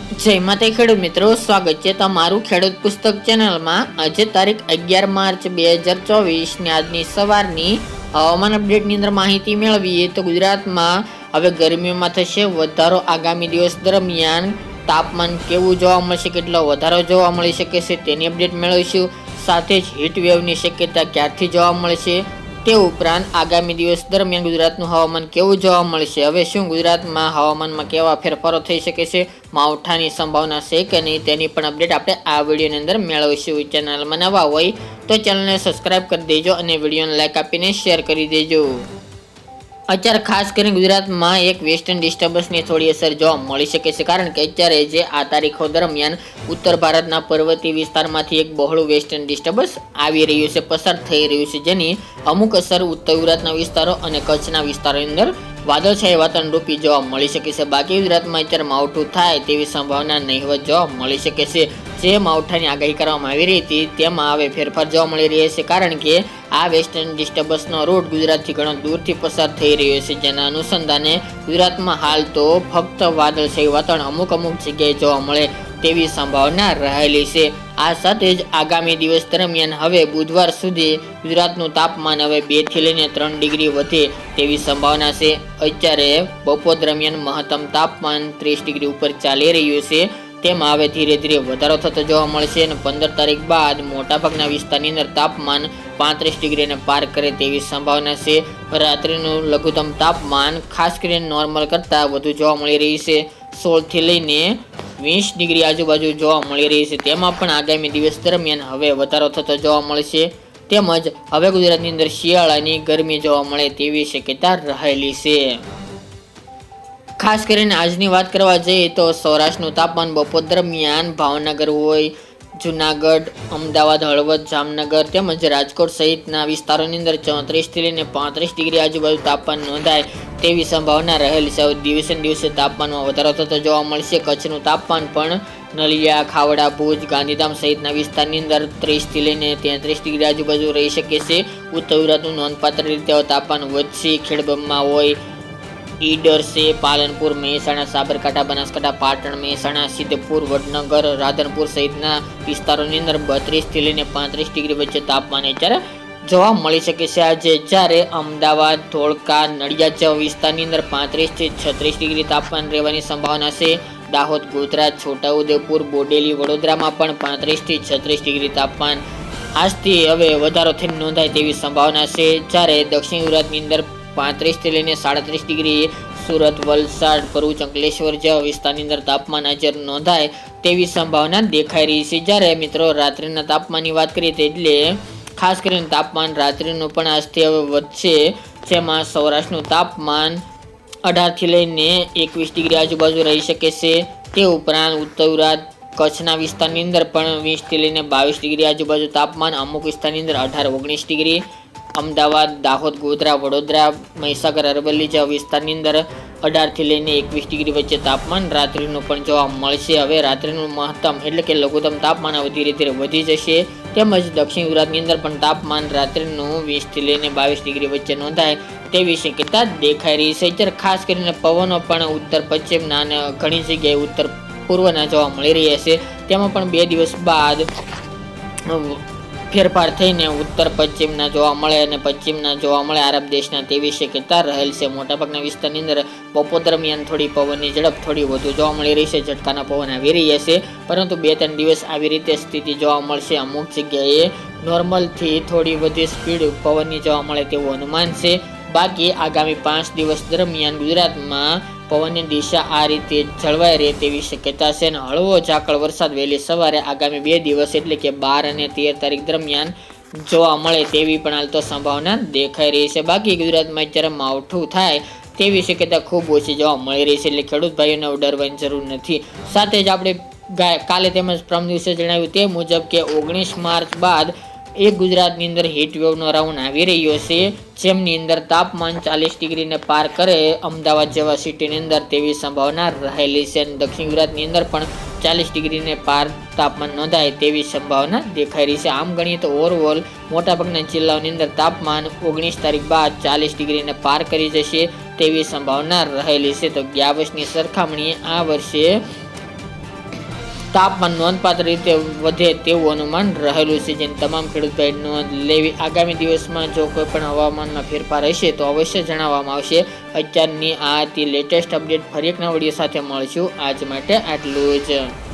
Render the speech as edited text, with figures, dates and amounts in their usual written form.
જય માતા ખેડૂત મિત્રો, સ્વાગત છે તમારું ખેડૂત પુસ્તક ચેનલમાં। આજે તારીખ 11 માર્ચ 2024 ને આજની સવારની હવામાન અપડેટની અંદર માહિતી મેળવીએ તો ગુજરાતમાં હવે ગરમીમાં થશે વધારો। આગામી દિવસ દરમિયાન તાપમાન કેવું જોવા મળશે, કેટલો વધારો જોવા મળી શકે છે તેની અપડેટ મેળવીશું। સાથે જ હીટ વેવની શક્યતા ક્યારથી જોવા મળશે તે ઉપરાંત આગામી દિવસ દરમિયાન ગુજરાતનું હવામાન કેવું જોવા મળશે, હવે શું ગુજરાતમાં હવામાનમાં કેવા ફેરફારો થઈ શકે છે, માવઠાની સંભાવના છે કે નહીં તેની પણ અપડેટ આપણે આ વિડીયોની અંદર મેળવીશું। ચેનલમાં નવા હોય તો ચેનલને સબસ્ક્રાઇબ કરી દેજો અને વિડીયોને લાઇક આપીને શેર કરી દેજો। અત્યારે ખાસ કરીને ગુજરાતમાં એક વેસ્ટર્ન ડિસ્ટર્બન્સની થોડી અસર જોવા મળી શકે છે, કારણ કે અત્યારે જે આ તારીખો દરમિયાન ઉત્તર ભારતના પર્વતીય વિસ્તારમાંથી એક બહોળું વેસ્ટર્ન ડિસ્ટર્બન્સ આવી રહ્યું છે, પસાર થઈ રહ્યું છે, જેની અમુક અસર ઉત્તર ગુજરાતના વિસ્તારો અને કચ્છના વિસ્તારોની અંદર વાદળછાયા વાતાવરણ રૂપી જોવા મળી શકે છે। બાકી ગુજરાતમાં અત્યારે માવઠું થાય તેવી સંભાવના નહીવત જોવા મળી શકે છે। જે માવઠાની આગાહી કરવામાં આવી રહી હતી તેમાં હવે ફેરફાર જોવા મળી રહ્યો છે, કારણ કે આ વેસ્ટર્ન ડિસ્ટર્બન્સનો રૂટ ગુજરાતથી ઘણો દૂરથી પસાર થઈ રહ્યો છે, જેના અનુસંધાને ગુજરાતમાં હાલ તો ફક્ત વાદળછાયું વાતાવરણ અમુક જગ્યાએ જોવા મળે તેવી સંભાવના રહેલી છે। આ સાથે જ આગામી દિવસ દરમિયાન હવે બુધવાર સુધી ગુજરાતનું તાપમાન હવે 2 થી લઈને 3 ડિગ્રી વધે તેવી સંભાવના છે। અત્યારે બપોર દરમિયાન મહત્તમ તાપમાન 30 ડિગ્રી ઉપર ચાલી રહ્યું છે, તેમાં હવે ધીરે ધીરે વધારો થતો જોવા મળશે અને 15 તારીખ બાદ મોટાભાગના વિસ્તારની અંદર તાપમાન 35 ડિગ્રીને પાર કરે તેવી સંભાવના છે। રાત્રિનું લઘુત્તમ તાપમાન ખાસ કરીને નોર્મલ કરતાં વધુ જોવા મળી રહ્યું છે, 16 થી લઈને 20 ડિગ્રી આજુબાજુ જોવા મળી રહી છે। તેમાં પણ આગામી દિવસ દરમિયાન હવે વધારો થતો જોવા મળશે, તેમજ હવે ગુજરાતની અંદર શિયાળાની ગરમી જોવા મળે તેવી શક્યતા રહેલી છે। ખાસ કરીને આજની વાત કરવા જઈએ તો સૌરાષ્ટ્રનું તાપમાન બપોર દરમિયાન ભાવનગર હોય, જુનાગઢ, અમદાવાદ, હળવદ, જામનગર તેમજ રાજકોટ સહિતના વિસ્તારોની અંદર 34 થી લઈને 35 ડિગ્રી આજુબાજુ તાપમાન નોંધાય તેવી સંભાવના રહેલી છે। દિવસે દિવસે તાપમાનમાં વધારો થતો જોવા મળશે। કચ્છનું તાપમાન પણ નલિયા, ખાવડા, ભુજ, ગાંધીધામ સહિતના વિસ્તારની અંદર 30 થી લઈને 33 ડિગ્રી આજુબાજુ રહી શકે છે। ઉત્તર ગુજરાતનું નોંધપાત્ર રીતે તાપમાન વધશે। ખેડબ્રહ્મા હોય, ઈડર છે, પાલનપુર, મહેસાણા, સાબરકાંઠા, બનાસકાંઠા, પાટણ, મહેસાણા, સિદ્ધપુર, વડનગર, રાધનપુર સહિતના વિસ્તારોની અંદર 32 થી લઈને 35 ડિગ્રી વચ્ચે તાપમાન અત્યારે જોવા મળી શકે છે। આજે જ્યારે અમદાવાદ, ધોળકા, નડિયાદ જેવા વિસ્તારની અંદર 35 થી 36 ડિગ્રી તાપમાન રહેવાની સંભાવના છે। દાહોદ, ગોધરા, છોટાઉદેપુર, બોડેલી, વડોદરામાં પણ 35 થી 36 ડિગ્રી તાપમાન આજથી હવે વધારો થઈને નોંધાય તેવી સંભાવના છે। જ્યારે દક્ષિણ ગુજરાતની અંદર 35 થી લઈને 37 ડિગ્રી, સુરત, વલસાડ, ભરૂચ, અંકલેશ્વર જેવા વિસ્તારની અંદર તાપમાન આજે નોંધાય તેવી સંભાવના દેખાઈ રહી છે। જ્યારે મિત્રો રાત્રિના તાપમાનની વાત કરીએ તો એટલે ખાસ કરીને તાપમાન રાત્રિનું પણ આજથી હવે વધશે, જેમાં સૌરાષ્ટ્રનું તાપમાન 18 થી લઈને 21 ડિગ્રી આજુબાજુ રહી શકે છે। તે ઉપરાંત ઉત્તર ગુજરાત, કચ્છના વિસ્તારની અંદર પણ 20 થી લઈને 22 ડિગ્રી આજુબાજુ તાપમાન, અમુક વિસ્તારની અંદર 18-19 ડિગ્રી, અમદાવાદ, દાહોદ, ગોધરા, વડોદરા, મહીસાગર, અરવલ્લી જેવા વિસ્તારની અંદર 18 થી લઈને 21 ડિગ્રી વચ્ચે તાપમાન રાત્રિનું પણ જોવા મળશે। હવે રાત્રિનું મહત્તમ એટલે કે લઘુત્તમ તાપમાન હવે ધીરે ધીરે વધી જશે, તેમજ દક્ષિણ ગુજરાતની અંદર પણ તાપમાન રાત્રિનું 20 થી લઈને 22 ડિગ્રી વચ્ચે નોંધાય તેવી શક્યતા દેખાઈ રહી છે। ત્યારે ખાસ કરીને પવનો પણ ઉત્તર પશ્ચિમના અને ઘણી જગ્યાએ ઉત્તર પૂર્વના જોવા મળી રહ્યા છે, તેમાં પણ 2 દિવસ બાદ ફેરફાર થઈને ઉત્તર પશ્ચિમના જોવા મળે અને પશ્ચિમના જોવા મળે આરબ દેશના તેવી શક્યતા રહેલ છે। મોટાભાગના વિસ્તારની અંદર બપોર દરમિયાન થોડી પવનની ઝડપ થોડી વધુ જોવા મળી રહી છે, ઝટકાના પવન આવી રહ્યા છે, પરંતુ 2-3 દિવસ આવી રીતે સ્થિતિ જોવા મળશે। અમુક જગ્યાએ નોર્મલથી થોડી વધુ સ્પીડ પવનની જોવા મળે તેવું અનુમાન છે। બાકી આગામી 5 દિવસ દરમિયાન ગુજરાતમાં પવનની દિશા આ રીતે જળવાઈ રહે તેવી શક્યતા છે અને હળવો ઝાકળ વરસાદ વહેલી સવારે આગામી 2 દિવસ એટલે કે 12 અને 13 તારીખ દરમિયાન જોવા મળે તેવી પણ હાલ તો સંભાવના દેખાઈ રહી છે। બાકી ગુજરાતમાં અત્યારે માવઠું થાય તેવી શક્યતા ખૂબ ઓછી જોવા મળી રહી છે, એટલે ખેડૂત ભાઈઓને ડરવાની જરૂર નથી। સાથે જ આપણે કાલે તેમજ પ્રથમ દિવસે જણાવ્યું તે મુજબ કે 19 માર્ચ બાદ ગુજરાતની અંદર હીટ વેવનો રાઉન્ડ આવી રહ્યો છે, જેમની અંદર તાપમાન 40 ડિગ્રીને પાર કરે અમદાવાદ જેવા સિટીની અંદર તેવી સંભાવના રહેલી છે અને દક્ષિણ ગુજરાતની અંદર પણ 40 ડિગ્રીને પાર તાપમાન નોંધાય તેવી સંભાવના દેખાઈ રહી છે। આમ ગણીએ તો ઓવરઓલ મોટાભાગના જિલ્લાઓની અંદર તાપમાન 19 તારીખ બાદ 40 ડિગ્રીને પાર કરી જશે તેવી સંભાવના રહેલી છે। તો ગયા વર્ષની સરખામણીએ આ વર્ષે તાપમાન નોંધપાત્ર રીતે વધે તેવું અનુમાન રહેલું છે, જેની તમામ ખેડૂત ભાઈ નોંધ લેવી. આગામી દિવસમાં જો કોઈ પણ હવામાનમાં ફેરફાર હશે તો અવશ્ય જણાવવામાં આવશે. અત્યારની આ હતી લેટેસ્ટ અપડેટ. ફરી એક નવા વિડીયો સાથે મળશું. આજ માટે આટલું જ.